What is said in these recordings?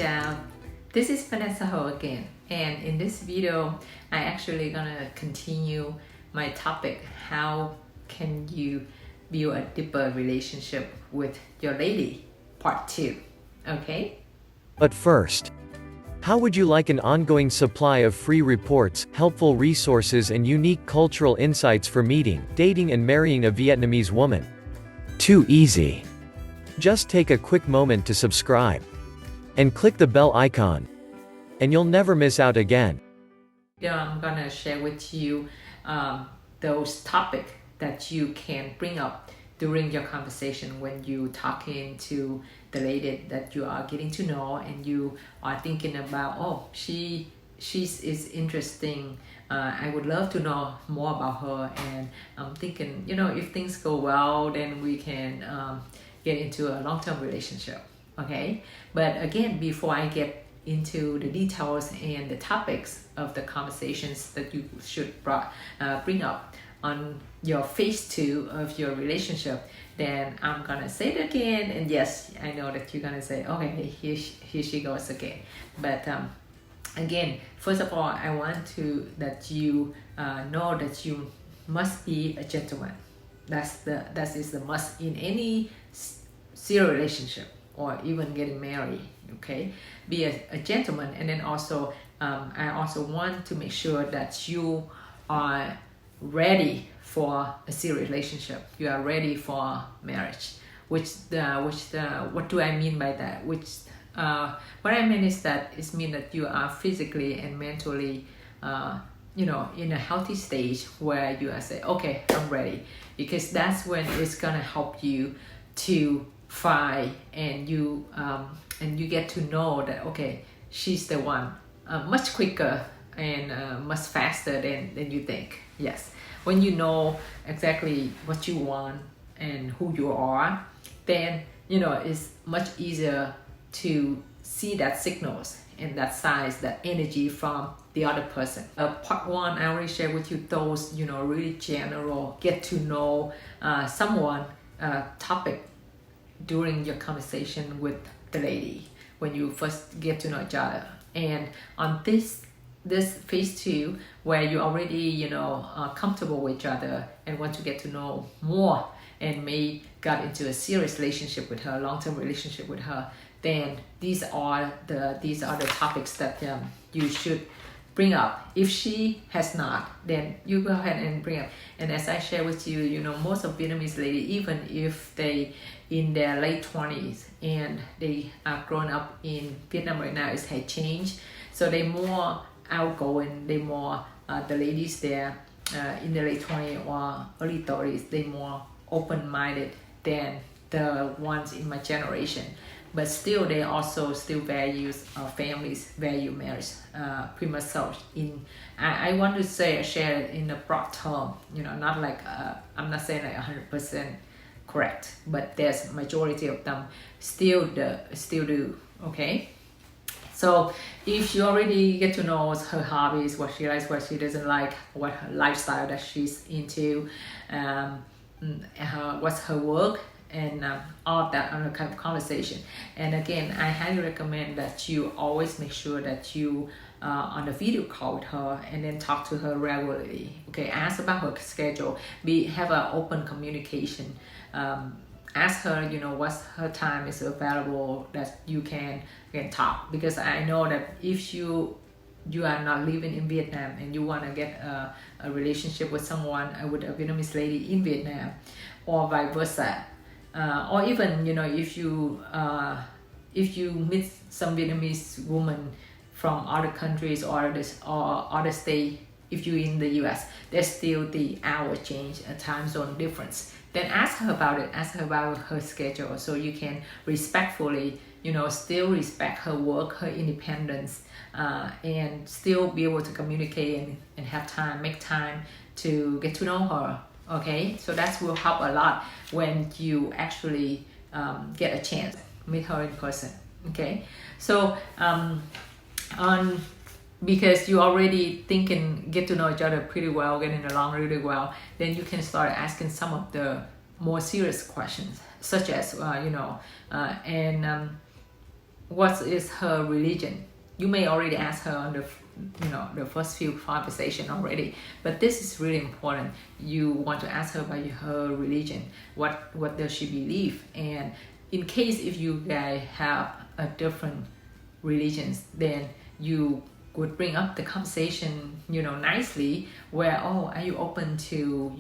chào. This is Vanessa again, and in this video, I actually gonna continue my topic: how can you build a deeper relationship with your lady, part 2. Okay. But first, how would you like an ongoing supply of free reports, helpful resources and unique cultural insights for meeting, dating and marrying a Vietnamese woman? Too easy. Just take a quick moment to subscribe and click the bell icon, and you'll never miss out again. I'm gonna share with you those topics that you can bring up during your conversation when you talking to the lady that you are getting to know, and you are thinking about, oh, she's interesting. I would love to know more about her, and I'm thinking, if things go well, then we can get into a long-term relationship. Okay, but again, before I get into the details and the topics of the conversations that you should bring up on your phase 2 of your relationship, then I'm gonna say it again. And yes, I know that you're gonna say, okay, here she goes again. But again, first of all, I want to that you know that you must be a gentleman. That is the must in any serious relationship or even getting married. Okay, be a gentleman. And then also I also want to make sure that you are ready for a serious relationship. You are ready for marriage. What do I mean by that? What I mean is that you are physically and mentally in a healthy stage where you are say, okay, I'm ready, because that's when it's gonna help you to find and you get to know that, okay, she's the one, much quicker and much faster than you think. Yes, when you know exactly what you want and who you are, then it's much easier to see that signals and that signs, that energy from the other person. Part 1, I already shared with you those really general get to know someone topic during your conversation with the lady when you first get to know each other. And on this phase 2, where you already are comfortable with each other and want to get to know more and may got into a serious relationship with her, long-term relationship with her, then these are the topics that you should bring up. If she has not, then you go ahead and bring up. And as I share with you, most of Vietnamese ladies, even if they in their late 20s and they are growing up in Vietnam right now, it has changed. So they more outgoing, they more the ladies there in the late 20s or early 30s, they more open-minded than the ones in my generation. But still, they also still values families, value marriage, pretty much so. I want to share it in a broad term, not like I'm not saying like 100% correct, but there's majority of them still do. Okay, so if you already get to know her hobbies, what she likes, what she doesn't like, what her lifestyle that she's into, what's her work, and all of that other kind of conversation. And again, I highly recommend that you always make sure that you on a video call with her and then talk to her regularly. Okay, ask about her schedule. Have an open communication. Ask her, what's her time is available that you can talk. Because I know that if you are not living in Vietnam and you want to get a relationship with someone, with a Vietnamese lady in Vietnam, or vice versa, or even if you meet some Vietnamese woman from other countries or other state, if you're in the US, there's still the hour change, a time zone difference. Then ask her about it. Ask her about her schedule, so you can respectfully, still respect her work, her independence, and still be able to communicate and have time, make time to get to know her. Okay, so that will help a lot when you actually get a chance meet her in person. Okay, so because you already get to know each other pretty well, getting along really well, then you can start asking some of the more serious questions, such as what is her religion. You may already ask her on the first few conversation already, but this is really important. You want to ask her about her religion. What does she believe? And in case if you guys have a different religions, then you would bring up the conversation, nicely, where, oh, are you open to,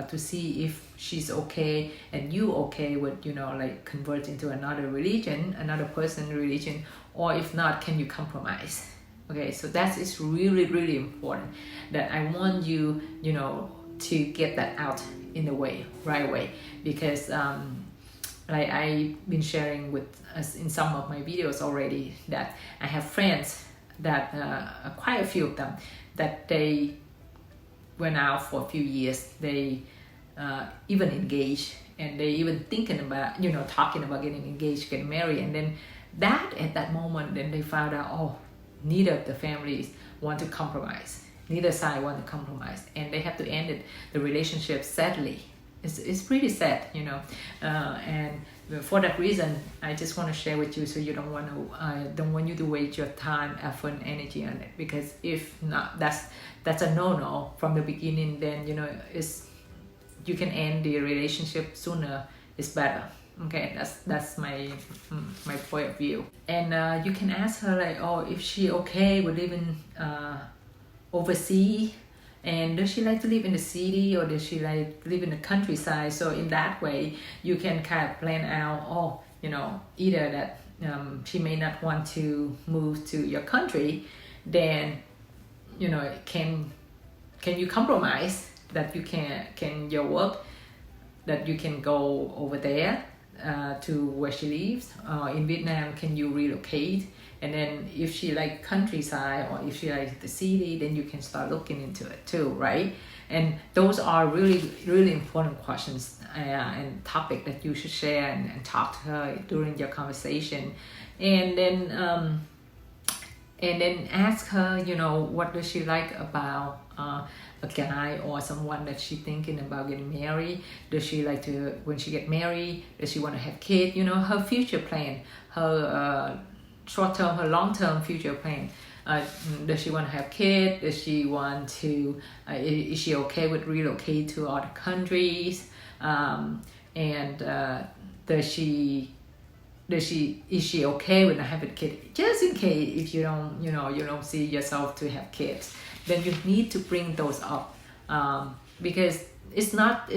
to see if she's okay and you okay with, like convert into another religion, another person religion, or if not, can you compromise? Okay, so that is really, really important, that I want you, to get that out in the way, right away, because like I've been sharing with us in some of my videos already, that I have friends that quite a few of them, that they went out for a few years, they even engaged, and they even thinking about, talking about getting engaged, getting married, and then at that moment, then they found out, oh, neither of the families want to compromise, neither side want to compromise, and they have to end the relationship sadly. It's pretty sad, and for that reason, I just want to share with you, so you don't want you to waste your time, effort, and energy on it, because if not, that's a no from the beginning. Then you can end the relationship sooner. It's better. Okay, that's my point of view. And you can ask her, like, oh, if she okay with living overseas. And does she like to live in the city, or does she like to live in the countryside? So in that way, you can kind of plan out, either that she may not want to move to your country, then, can you compromise that you can your work, that you can go over there to where she lives? In Vietnam, can you relocate? And then if she like countryside, or if she like the city, then you can start looking into it too, right? And those are really, really important questions and topic that you should share and talk to her during your conversation. And then ask her, what does she like about a guy or someone that she's thinking about getting married. Does she like to, when she get married, does she want to have kids? Her future plan, her short-term, her long-term future plan. Does she want to have kids? Does she want to, is she okay with relocate to other countries? And is she okay with not having kids? Just in case if you don't see yourself to have kids, then you need to bring those up, because it's not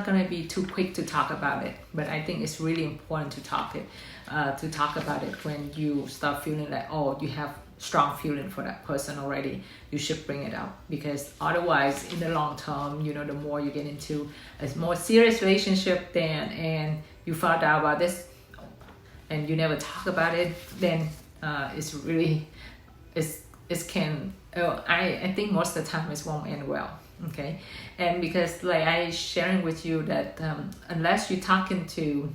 gonna be too quick to talk about it. But I think it's really important to talk about it when you start feeling like, oh, you have strong feeling for that person already. You should bring it up, because otherwise, in the long term, the more you get into a more serious relationship, and you found out about this, and you never talk about it, then it's really I think most of the time it won't end well. Okay, and because like I sharing with you that unless you're talking to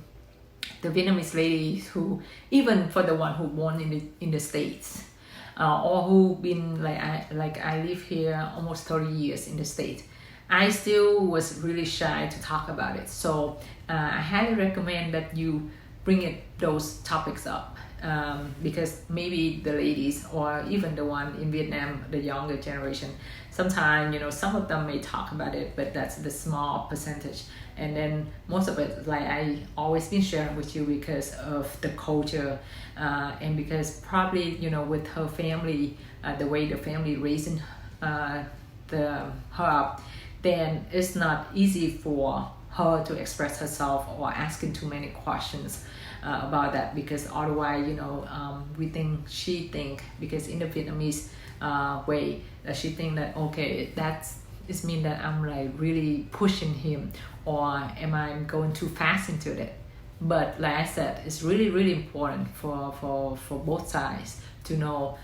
the Vietnamese ladies, who, even for the one who born in the States, or who been like I live here almost 30 years in the States, I still was really shy to talk about it. So I highly recommend that you bring those topics up, because maybe the ladies, or even the one in Vietnam, the younger generation, sometimes some of them may talk about it, but that's the small percentage. And then most of it, like I always been sharing with you, because of the culture, and because probably with her family, the way the family raising her up, then it's not easy for her to express herself or asking too many questions about that, because otherwise she think because in the Vietnamese way, that she think that, okay, it mean that I'm like really pushing him, or am I going too fast into it? But like I said, it's really, really important for both sides to know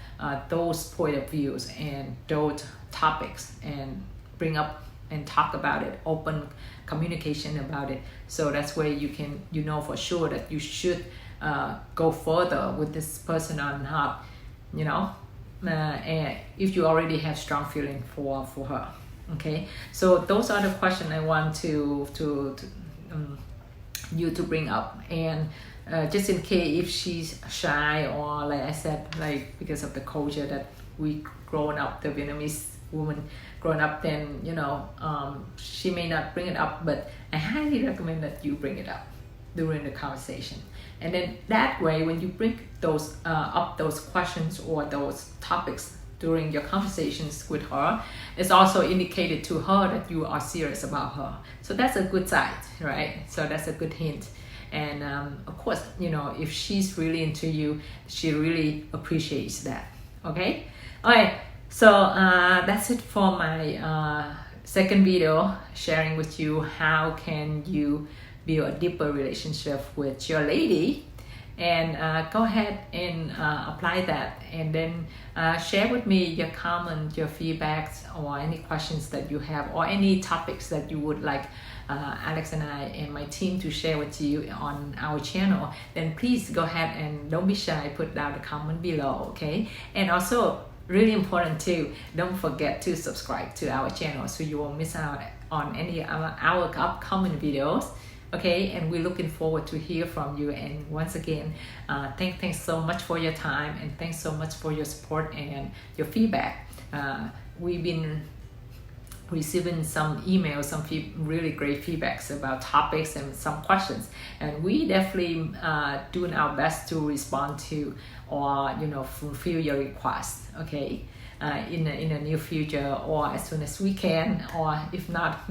those point of views and those topics, and bring up and talk about it, open communication about it. So that's where you can for sure that you should go further with this person or not, and if you already have strong feeling for her. Okay, so those are the questions I want to you to bring up. And just in case if she's shy, or like I said, like because of the culture that we grown up, the Vietnamese woman grown up, then she may not bring it up, but I highly recommend that you bring it up during the conversation. And then that way, when you bring those up those questions or those topics during your conversations with her, it's also indicated to her that you are serious about her. So that's a good side, right? So that's a good hint. And of course, if she's really into you, she really appreciates that. Okay? All right. So that's it for my second video, sharing with you how can you build a deeper relationship with your lady. And go ahead and apply that, and then share with me your comments, your feedbacks, or any questions that you have, or any topics that you would like Alex and I and my team to share with you on our channel. Then please go ahead and don't be shy, put down the comment below, okay? And also, really important too, don't forget to subscribe to our channel so you won't miss out on any of our upcoming videos. Okay, and we're looking forward to hear from you. And once again, thanks so much for your time, and thanks so much for your support and your feedback. We've been receiving some emails, some really great feedbacks about topics and some questions, and we definitely doing our best to respond to or fulfill your requests. Okay, in the near future, or as soon as we can, or if not,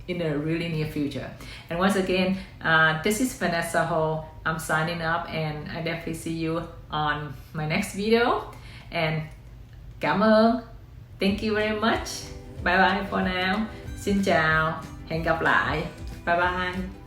in the really near future. And once again, this is Vanessa Ho. I'm signing up, and I definitely see you on my next video. And cảm ơn. Thank you very much. Bye bye for now. Xin chào. Hẹn gặp lại. Bye bye.